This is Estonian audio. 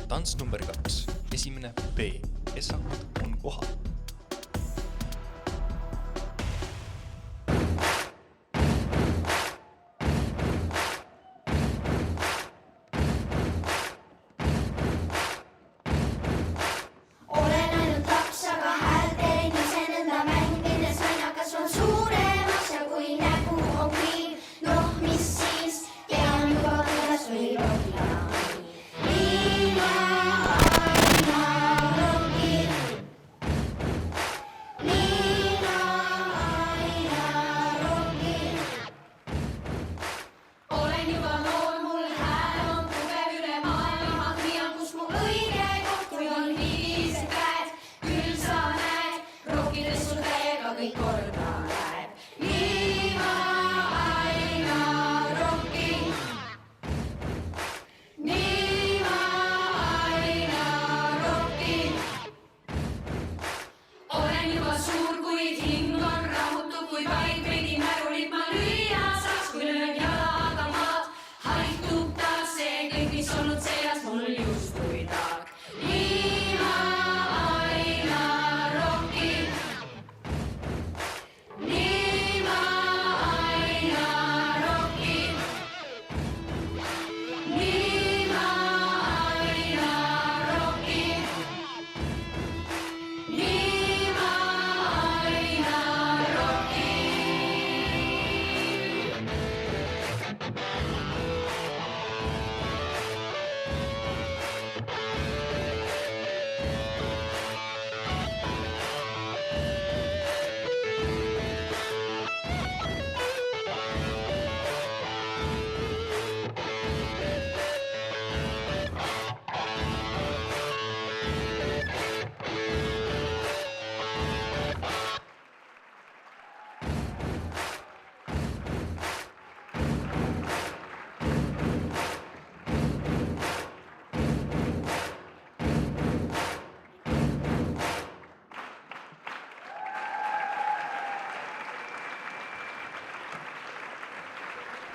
tants number 2, esimene B, Essakud on kohal. Olen ainult laps, aga hääl teen ise nõnda mängides aina kasvan suuremaks ja kui nägu on kriiv, noh mis siis, tean juba kuidas võib olla. Liina aina rokib, Liina aina rokib. Olen juba noor, mul hääl on tugev üle maailma, ma tean, kus mu õige koht, kui on hilised käed. Küll sa näed, rokkides sul täiega kõik korda läheb. Liina aina rokib, Liina aina rokib. Olen juba suur, kuid hing on rahutu, kui vaid veidi märulit ma lüüa saaks, kui löön jalaga maad. Haihtub taas see kõik, mis olnud seljas mul just